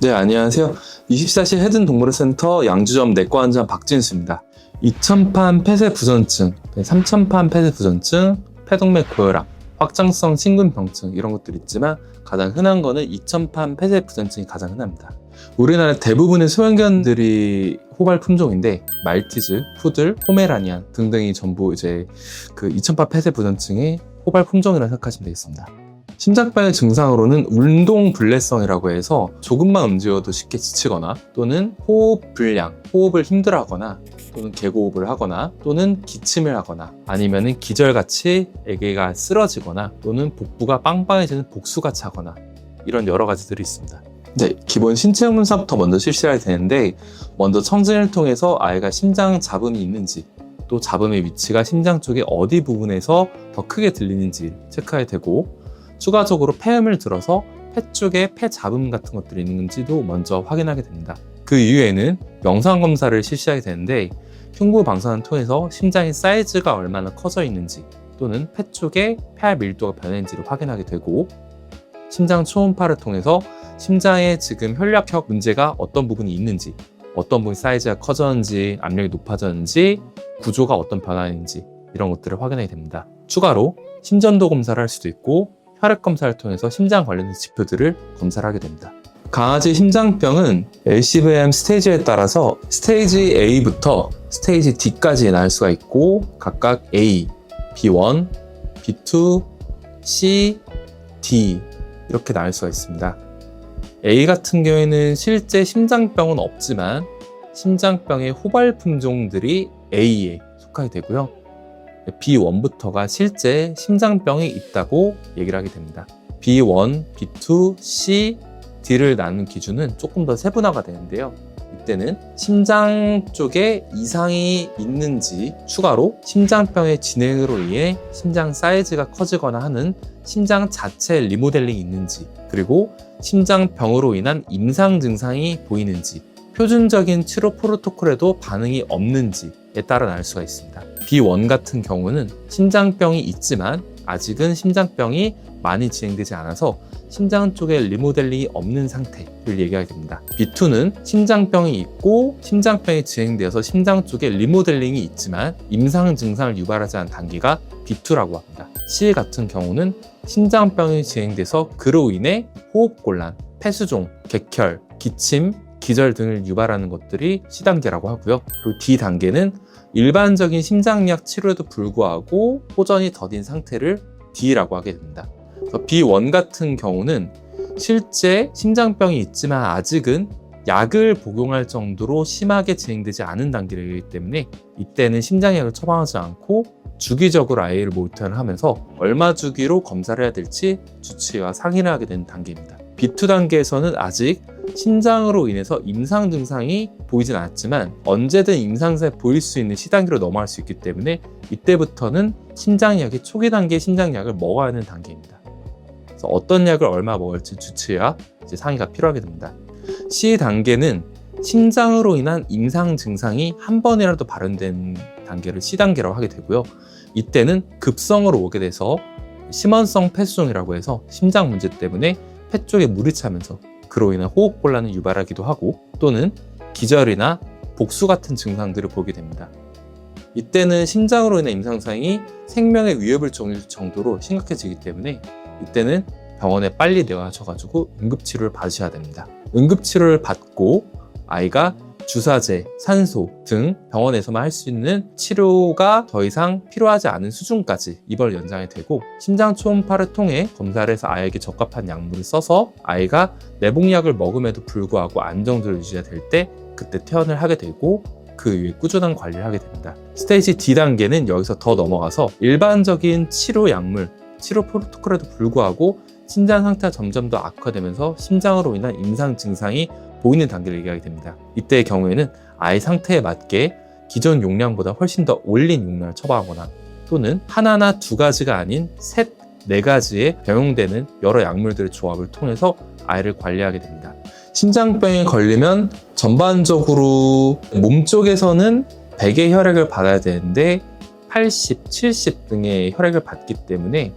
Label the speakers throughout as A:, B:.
A: 네, 안녕하세요. 24시 해든동물센터 양주점 내과원장 박진수입니다. 2000판 폐쇄 부전증, 3000판 폐쇄 부전증, 폐동맥 고혈압, 확장성 심근병증 이런 것들이 있지만 가장 흔한 거는 2000판 폐쇄 부전증이 가장 흔합니다. 우리나라 대부분의 소형견들이 호발 품종인데 말티즈, 푸들, 포메라니안 등등이 전부 이제 그 2000판 폐쇄 부전증의 호발 품종이라고 생각하시면 되겠습니다. 심장병의 증상으로는 운동불내성이라고 해서 조금만 움직여도 쉽게 지치거나 또는 호흡 불량, 호흡을 힘들어하거나 또는 개고흡을 하거나 또는 기침을 하거나 아니면 기절같이 애기가 쓰러지거나 또는 복부가 빵빵해지는 복수같이 하거나 이런 여러 가지들이 있습니다. 네, 기본 신체 검사부터 먼저 실시해야 되는데 먼저 청진을 통해서 아이가 심장 잡음이 있는지 또 잡음의 위치가 심장 쪽의 어디 부분에서 더 크게 들리는지 체크해야 되고 추가적으로 폐음을 들어서 폐 쪽에 폐 잡음 같은 것들이 있는지도 먼저 확인하게 됩니다. 그 이후에는 영상검사를 실시하게 되는데 흉부 방사선을 통해서 심장의 사이즈가 얼마나 커져 있는지 또는 폐 쪽에 폐활 밀도가 변했는지를 확인하게 되고 심장 초음파를 통해서 심장에 지금 혈액형 문제가 어떤 부분이 있는지 어떤 부분 사이즈가 커졌는지 압력이 높아졌는지 구조가 어떤 변화인지 이런 것들을 확인하게 됩니다. 추가로 심전도 검사를 할 수도 있고 혈액 검사를 통해서 심장 관련된 지표들을 검사를 하게 됩니다. 강아지 심장병은 LCVM 스테이지에 따라서 스테이지 A부터 스테이지 D까지 나눌 수가 있고 각각 A, B1, B2, C, D 이렇게 나눌 수가 있습니다. A 같은 경우에는 실제 심장병은 없지만 심장병의 호발 품종들이 A에 속하게 되고요. B1부터가 실제 심장병이 있다고 얘기를 하게 됩니다. B1, B2, C, D를 나눈 기준은 조금 더 세분화가 되는데요. 이때는 심장 쪽에 이상이 있는지 추가로 심장병의 진행으로 인해 심장 사이즈가 커지거나 하는 심장 자체 리모델링이 있는지 그리고 심장병으로 인한 임상 증상이 보이는지 표준적인 치료 프로토콜에도 반응이 없는지에 따라 나눌 수가 있습니다. B1 같은 경우는 심장병이 있지만 아직은 심장병이 많이 진행되지 않아서 심장 쪽에 리모델링이 없는 상태를 얘기하게 됩니다. B2는 심장병이 있고 심장병이 진행되어서 심장 쪽에 리모델링이 있지만 임상 증상을 유발하지 않은 단계가 B2라고 합니다. C 같은 경우는 심장병이 진행돼서 그로 인해 호흡곤란, 폐수종, 객혈, 기침, 기절 등을 유발하는 것들이 C단계라고 하고요. 그리고 D단계는 일반적인 심장약 치료에도 불구하고 호전이 더딘 상태를 D라고 하게 됩니다. 그래서 B1 같은 경우는 실제 심장병이 있지만 아직은 약을 복용할 정도로 심하게 진행되지 않은 단계이기 때문에 이때는 심장약을 처방하지 않고 주기적으로 아이를 모니터링을 하면서 얼마 주기로 검사를 해야 될지 주치의와 상의를 하게 되는 단계입니다. B2 단계에서는 아직 심장으로 인해서 임상 증상이 보이진 않았지만 언제든 임상 증상이 보일 수 있는 C단계로 넘어갈 수 있기 때문에 이때부터는 심장약의 초기 단계 심장약을 먹어야 하는 단계입니다. 그래서 어떤 약을 얼마 먹을지 주치의와 이제 상의가 필요하게 됩니다. C 단계는 심장으로 인한 임상 증상이 한 번이라도 발현된 단계를 C단계라고 하게 되고요. 이때는 급성으로 오게 돼서 심원성 폐수종이라고 해서 심장 문제 때문에 폐 쪽에 물이 차면서 그로 인한 호흡곤란을 유발하기도 하고 또는 기절이나 복수 같은 증상들을 보게 됩니다. 이때는 심장으로 인한 임상상이 생명의 위협을 줄 정도로 심각해지기 때문에 이때는 병원에 빨리 내와셔가지고 응급치료를 받으셔야 됩니다. 응급치료를 받고 아이가 주사제, 산소 등 병원에서만 할 수 있는 치료가 더 이상 필요하지 않은 수준까지 입원을 연장이 되고 심장 초음파를 통해 검사를 해서 아이에게 적합한 약물을 써서 아이가 내복약을 먹음에도 불구하고 안정도를 유지가 될 때 그때 퇴원을 하게 되고 그 이후에 꾸준한 관리를 하게 됩니다. 스테이지 D 단계는 여기서 더 넘어가서 일반적인 치료 약물, 치료 프로토콜에도 불구하고 심장 상태가 점점 더 악화되면서 심장으로 인한 임상 증상이 보이는 단계를 얘기하게 됩니다. 이때의 경우에는 아이 상태에 맞게 기존 용량보다 훨씬 더 올린 용량을 처방하거나 또는 하나나 두 가지가 아닌 셋, 네 가지의 병용되는 여러 약물들의 조합을 통해서 아이를 관리하게 됩니다. 심장병에 걸리면 전반적으로 몸 쪽에서는 100의 혈액을 받아야 되는데 80, 70 등의 혈액을 받기 때문에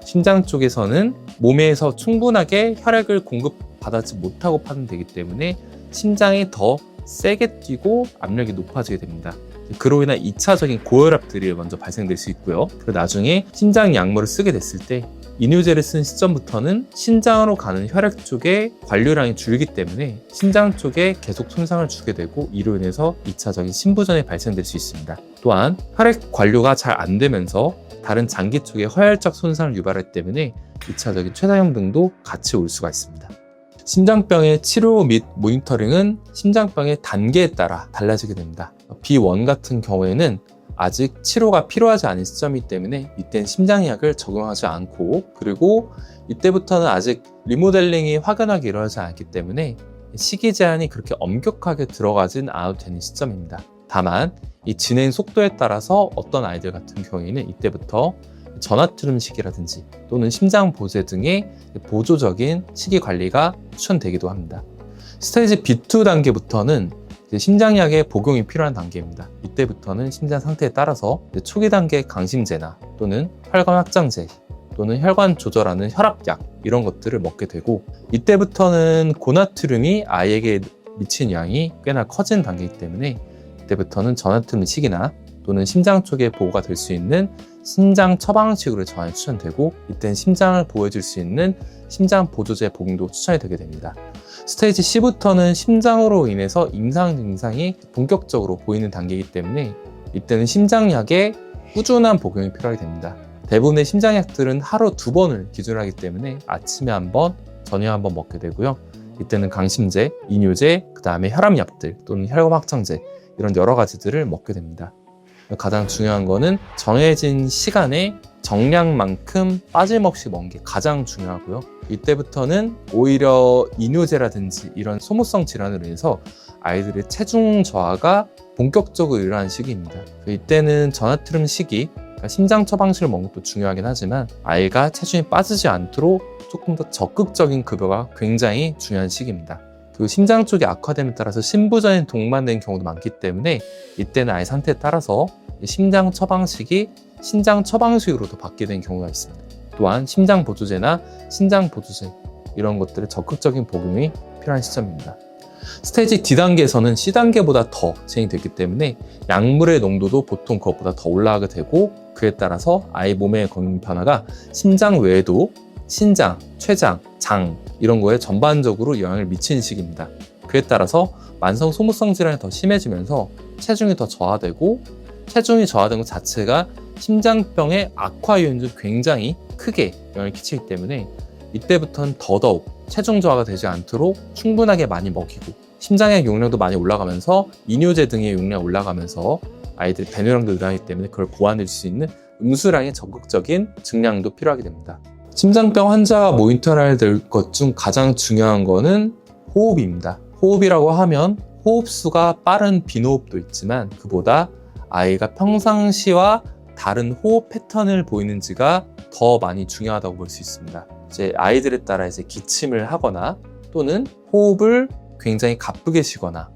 A: 심장 쪽에서는 몸에서 충분하게 혈액을 공급 받아들이지 못하고 파손되기 때문에 심장이 더 세게 뛰고 압력이 높아지게 됩니다. 그로 인한 2차적인 고혈압들이 먼저 발생될 수 있고요. 그리고 나중에 심장 약물을 쓰게 됐을 때 이뇨제를 쓴 시점부터는 신장으로 가는 혈액 쪽에 관류량이 줄기 때문에 심장 쪽에 계속 손상을 주게 되고 이로 인해서 2차적인 심부전이 발생될 수 있습니다. 또한 혈액 관류가 잘 안 되면서 다른 장기 쪽에 허혈적 손상을 유발하기 때문에 2차적인 췌장염 등도 같이 올 수가 있습니다. 심장병의 치료 및 모니터링은 심장병의 단계에 따라 달라지게 됩니다. B1 같은 경우에는 아직 치료가 필요하지 않은 시점이기 때문에 이때는 심장약을 적용하지 않고, 그리고 이때부터는 아직 리모델링이 확연하게 일어나지 않기 때문에 시기 제한이 그렇게 엄격하게 들어가진 않아도 되는 시점입니다. 다만 이 진행 속도에 따라서 어떤 아이들 같은 경우에는 이때부터 전하트륨식이라든지 또는 심장 보제 등의 보조적인 식이 관리가 추천되기도 합니다. 스테이지 B2 단계부터는 심장약의 복용이 필요한 단계입니다. 이때부터는 심장 상태에 따라서 초기 단계 강심제나 또는 혈관 확장제 또는 혈관 조절하는 혈압약 이런 것들을 먹게 되고, 이때부터는 고나트륨이 아이에게 미친 양이 꽤나 커진 단계이기 때문에 이때부터는 전하트륨식이나 또는 심장 쪽에 보호가 될 수 있는 심장 처방식으로 전환이 추천되고, 이때는 심장을 보호해줄 수 있는 심장 보조제 복용도 추천이 되게 됩니다. 스테이지 C부터는 심장으로 인해서 임상 증상이 본격적으로 보이는 단계이기 때문에 이때는 심장약의 꾸준한 복용이 필요하게 됩니다. 대부분의 심장약들은 하루 2번을 기준으로 하기 때문에 아침에 1번, 저녁에 1번 먹게 되고요. 이때는 강심제, 이뇨제, 그 다음에 혈압약들 또는 혈관 확장제 이런 여러 가지들을 먹게 됩니다. 가장 중요한 거는 정해진 시간에 정량만큼 빠짐없이 먹는 게 가장 중요하고요. 이때부터는 오히려 이뇨제라든지 이런 소모성 질환으로 인해서 아이들의 체중 저하가 본격적으로 일어나는 시기입니다. 이때는 전하트륨 식이, 그러니까 심장 처방식을 먹는 것도 중요하긴 하지만 아이가 체중이 빠지지 않도록 조금 더 적극적인 급여가 굉장히 중요한 시기입니다. 그리고 심장 쪽이 악화됨에 따라서 심부전이 동반되는 경우도 많기 때문에 이때는 아이 상태에 따라서 심장 처방식이 신장 처방식으로도 받게 되는 경우가 있습니다. 또한 심장 보조제나 신장 보조제 이런 것들의 적극적인 복용이 필요한 시점입니다. 스테이지 D단계에서는 C단계보다 더 진행됐기 때문에 약물의 농도도 보통 그것보다 더 올라가게 되고, 그에 따라서 아이 몸의 건강 변화가 심장 외에도 신장, 췌장, 장 이런 거에 전반적으로 영향을 미치는 시기입니다. 그에 따라서 만성 소모성 질환이 더 심해지면서 체중이 더 저하되고, 체중이 저하된 것 자체가 심장병의 악화 요인 중 굉장히 크게 영향을 끼치기 때문에 이때부터는 더더욱 체중 저하가 되지 않도록 충분하게 많이 먹이고, 심장의 용량도 많이 올라가면서 이뇨제 등의 용량이 올라가면서 아이들 배뇨량도 늘어나기 때문에 그걸 보완해 줄 수 있는 음수량의 적극적인 증량도 필요하게 됩니다. 심장병 환자가 모니터해야 될 것 중 가장 중요한 거는 호흡입니다. 호흡이라고 하면 호흡수가 빠른 빈호흡도 있지만 그보다 아이가 평상시와 다른 호흡 패턴을 보이는지가 더 많이 중요하다고 볼 수 있습니다. 이제 아이들에 따라 이제 기침을 하거나 또는 호흡을 굉장히 가쁘게 쉬거나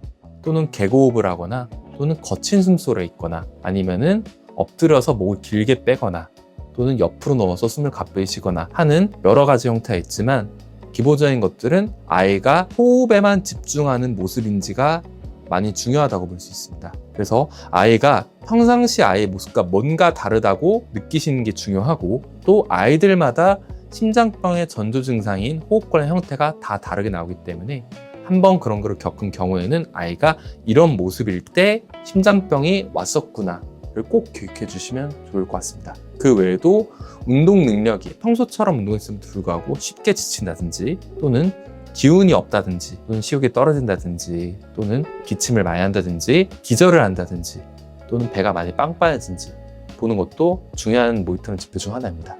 A: 또는 개고흡을 하거나 또는 거친 숨소리가 있거나 아니면은 엎드려서 목을 길게 빼거나 또는 옆으로 누워서 숨을 가쁘게 쉬거나 하는 여러 가지 형태가 있지만, 기본적인 것들은 아이가 호흡에만 집중하는 모습인지가 많이 중요하다고 볼 수 있습니다. 그래서 아이가 평상시 아이의 모습과 뭔가 다르다고 느끼시는 게 중요하고, 또 아이들마다 심장병의 전조 증상인 호흡곤란 형태가 다 다르게 나오기 때문에 한번 그런 걸 겪은 경우에는 아이가 이런 모습일 때 심장병이 왔었구나 를 꼭 기억해 주시면 좋을 것 같습니다. 그 외에도 운동 능력이 평소처럼 운동했음에도 불구하고 쉽게 지친다든지 또는 기운이 없다든지 또는 식욕이 떨어진다든지 또는 기침을 많이 한다든지 기절을 한다든지 또는 배가 많이 빵빵해진지 보는 것도 중요한 모니터링 지표 중 하나입니다.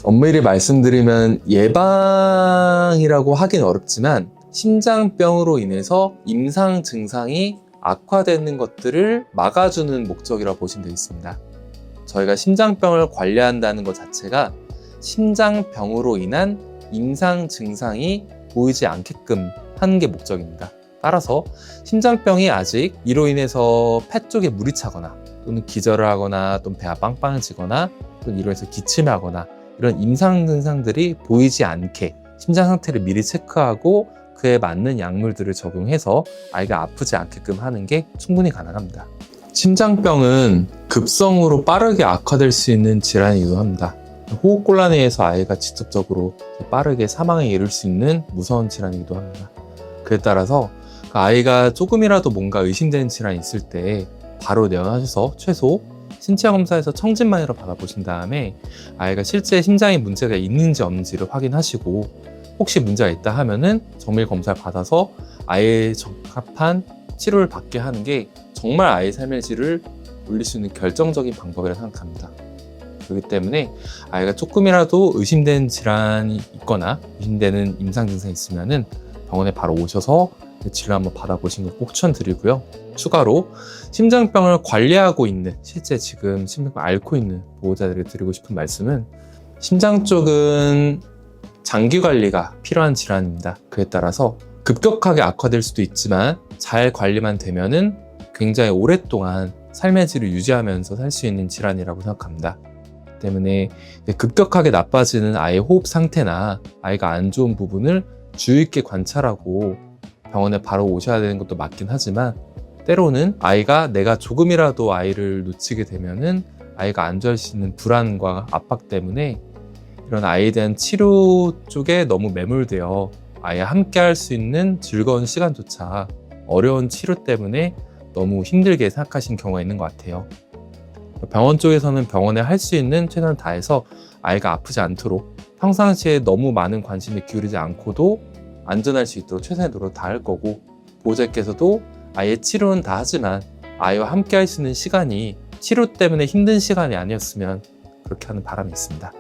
A: 엄밀히 말씀드리면 예방이라고 하긴 어렵지만 심장병으로 인해서 임상 증상이 악화되는 것들을 막아주는 목적이라고 보시면 되겠습니다. 저희가 심장병을 관리한다는 것 자체가 심장병으로 인한 임상 증상이 보이지 않게끔 하는 게 목적입니다. 따라서 심장병이 아직 이로 인해서 폐 쪽에 물이 차거나 또는 기절을 하거나 또는 배가 빵빵해지거나 또는 이로 인해서 기침하거나 이런 임상 증상들이 보이지 않게 심장 상태를 미리 체크하고 그에 맞는 약물들을 적용해서 아이가 아프지 않게끔 하는 게 충분히 가능합니다. 심장병은 급성으로 빠르게 악화될 수 있는 질환이기도 합니다. 호흡곤란에 의해서 아이가 직접적으로 빠르게 사망에 이를 수 있는 무서운 질환이기도 합니다. 그에 따라서 아이가 조금이라도 뭔가 의심되는 질환이 있을 때 바로 내원하셔서 최소 신체 검사에서 청진만이라도 받아보신 다음에 아이가 실제 심장에 문제가 있는지 없는지를 확인하시고 혹시 문제가 있다 하면은 정밀 검사를 받아서 아이에 적합한 치료를 받게 하는 게 정말 아이의 삶의 질을 올릴 수 있는 결정적인 방법이라고 생각합니다. 그렇기 때문에 아이가 조금이라도 의심되는 질환이 있거나 의심되는 임상 증상이 있으면은 병원에 바로 오셔서 진료 한번 받아보시는 걸 꼭 추천드리고요. 추가로 심장병을 관리하고 있는 실제 지금 심장병을 앓고 있는 보호자들에게 드리고 싶은 말씀은 심장 쪽은 장기 관리가 필요한 질환입니다. 그에 따라서 급격하게 악화될 수도 있지만 잘 관리만 되면은 굉장히 오랫동안 삶의 질을 유지하면서 살 수 있는 질환이라고 생각합니다. 때문에 급격하게 나빠지는 아이의 호흡 상태나 아이가 안 좋은 부분을 주의 있게 관찰하고 병원에 바로 오셔야 되는 것도 맞긴 하지만 때로는 아이가 내가 조금이라도 아이를 놓치게 되면은 아이가 안 좋아할 수 있는 불안과 압박 때문에 이런 아이에 대한 치료 쪽에 너무 매몰되어 아이와 함께 할 수 있는 즐거운 시간조차 어려운 치료 때문에 너무 힘들게 생각하시는 경우가 있는 것 같아요. 병원 쪽에서는 병원에 할 수 있는 최선을 다해서 아이가 아프지 않도록 평상시에 너무 많은 관심을 기울이지 않고도 안전할 수 있도록 최선의 노력을 다할 거고 보호자께서도 아이의 치료는 다 하지만 아이와 함께 할 수 있는 시간이 치료 때문에 힘든 시간이 아니었으면 그렇게 하는 바람이 있습니다.